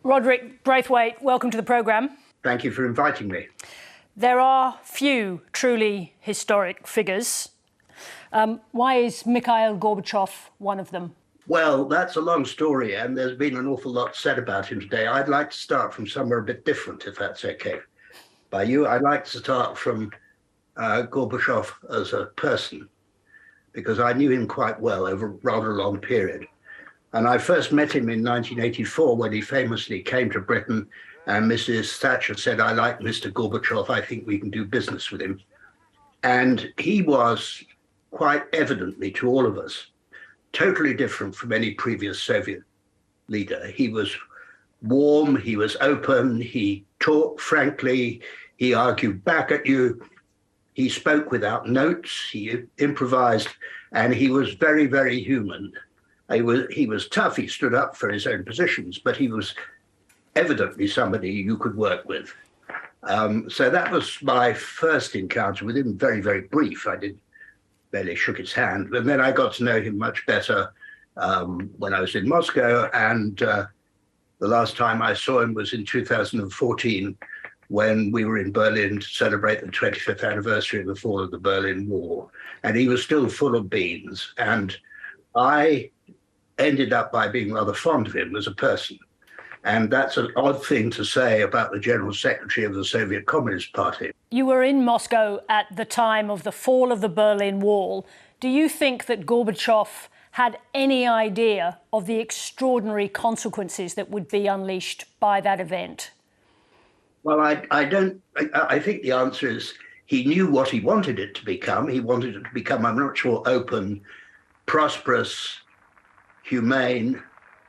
Rodric Braithwaite, welcome to the programme. Thank you for inviting me. There are few truly historic figures. Why is Mikhail Gorbachev one of them? Well, that's a long story, and there's been an awful lot said about him today. I'd like to start from somewhere a bit different, if that's okay by you. I'd like to start from Gorbachev as a person, because I knew him quite well over a rather long period. And I first met him in 1984 when he famously came to Britain, and Mrs. Thatcher said, "I like Mr. Gorbachev, I think we can do business with him." And he was quite evidently to all of us totally different from any previous Soviet leader. He was warm, he was open, he talked frankly, he argued back at you, he spoke without notes, he improvised, and he was very, very human. He was tough, he stood up for his own positions, but he was evidently somebody you could work with. So that was my first encounter with him, very, very brief. I barely shook his hand. And then I got to know him much better when I was in Moscow. And the last time I saw him was in 2014, when we were in Berlin to celebrate the 25th anniversary of the fall of the Berlin Wall. And he was still full of beans. And I ended up by being rather fond of him as a person. And that's an odd thing to say about the General Secretary of the Soviet Communist Party. You were in Moscow at the time of the fall of the Berlin Wall. Do you think that Gorbachev had any idea of the extraordinary consequences that would be unleashed by that event? Well, I don't. I think the answer is he knew what he wanted it to become. He wanted it to become a much more open, prosperous, humane,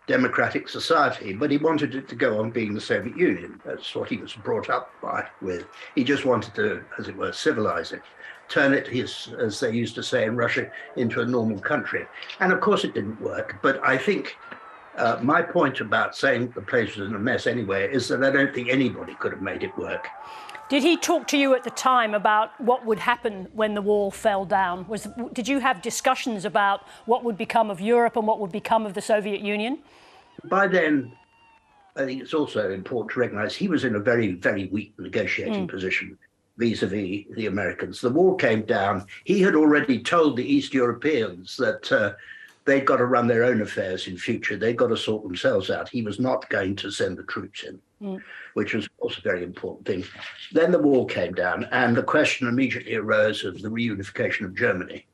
democratic society, but he wanted it to go on being the Soviet Union. That's what he was brought up with. He just wanted to, as it were, civilize it, turn it, as they used to say in Russia, into a normal country. And of course it didn't work. But I think my point about saying the place was in a mess anyway is that I don't think anybody could have made it work. Did he talk to you at the time about what would happen when the wall fell down? Did you have discussions about what would become of Europe and what would become of the Soviet Union? By then, I think it's also important to recognize he was in a very, very weak negotiating position vis-a-vis the Americans. The wall came down. He had already told the East Europeans that they'd got to run their own affairs in future. They'd got to sort themselves out. He was not going to send the troops in, which was also a very important thing. Then the wall came down, and the question immediately arose of the reunification of Germany.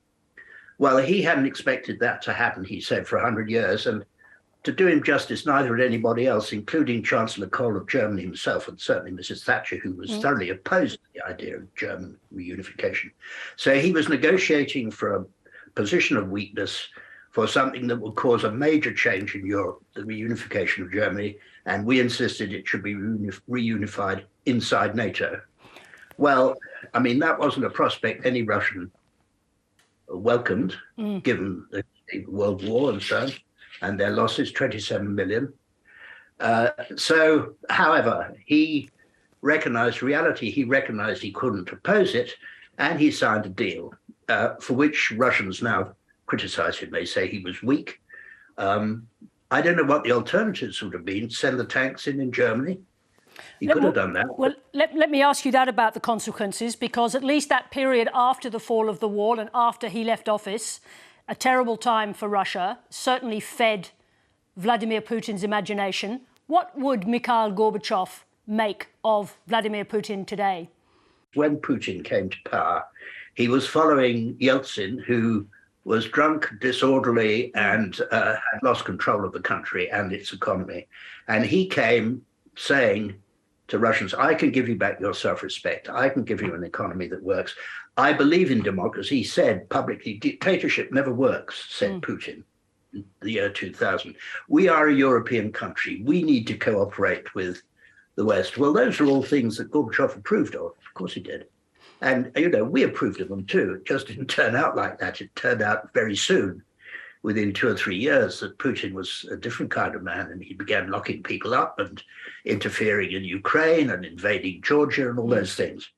Well, he hadn't expected that to happen, he said, for 100 years. And to do him justice, neither had anybody else, including Chancellor Kohl of Germany himself, and certainly Mrs. Thatcher, who was thoroughly opposed to the idea of German reunification. So he was negotiating for a position of weakness for something that would cause a major change in Europe, the reunification of Germany, and we insisted it should be reunified inside NATO. Well, I mean, that wasn't a prospect any Russian welcomed, given the World War and so on, and their losses, 27 million. However, he recognized reality, he recognized he couldn't oppose it, and he signed a deal for which Russians now criticize him. They say he was weak. I don't know what the alternatives would have been. Send the tanks in Germany. He could have done that. Well, let me ask you that about the consequences, because at least that period after the fall of the wall and after he left office, a terrible time for Russia, certainly fed Vladimir Putin's imagination. What would Mikhail Gorbachev make of Vladimir Putin today? When Putin came to power, he was following Yeltsin, who was drunk, disorderly, and had lost control of the country and its economy. And he came saying to Russians, I can give you back your self-respect. I can give you an economy that works. I believe in democracy. He said publicly, dictatorship never works, said Putin in the year 2000. We are a European country. We need to cooperate with the West. Well, those are all things that Gorbachev approved of. Of course he did. And, you know, we approved of them too. It just didn't turn out like that. It turned out very soon, within 2 or 3 years, that Putin was a different kind of man, and he began locking people up and interfering in Ukraine and invading Georgia and all those things.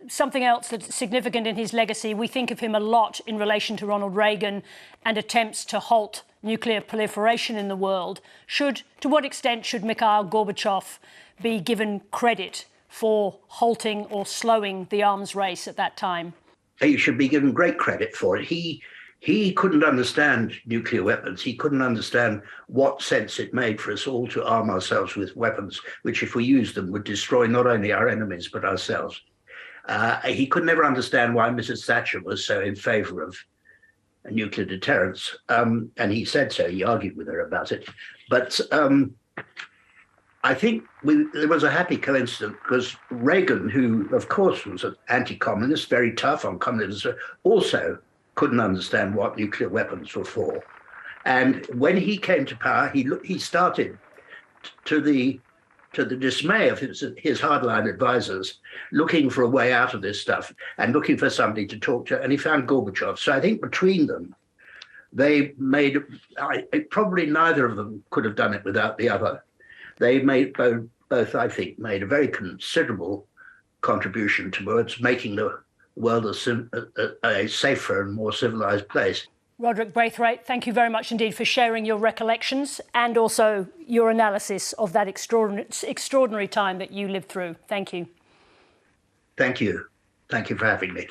something else that's significant in his legacy, we think of him a lot in relation to Ronald Reagan and attempts to halt nuclear proliferation in the world. To what extent should Mikhail Gorbachev be given credit for halting or slowing the arms race at that time? He should be given great credit for it. He couldn't understand nuclear weapons. He couldn't understand what sense it made for us all to arm ourselves with weapons, which if we used them would destroy not only our enemies, but ourselves. He could never understand why Mrs. Thatcher was so in favor of nuclear deterrence. And he said so, he argued with her about it. But I think there was a happy coincidence because Reagan, who of course was an anti-communist, very tough on communism, also couldn't understand what nuclear weapons were for. And when he came to power, he started, to the dismay of his hardline advisors, looking for a way out of this stuff and looking for somebody to talk to, and he found Gorbachev. So I think between them, they made, probably neither of them could have done it without the other. They made both, I think, made a very considerable contribution towards making the world a safer and more civilized place. Rodric Braithwaite, thank you very much indeed for sharing your recollections and also your analysis of that extraordinary time that you lived through. Thank you. Thank you. Thank you for having me.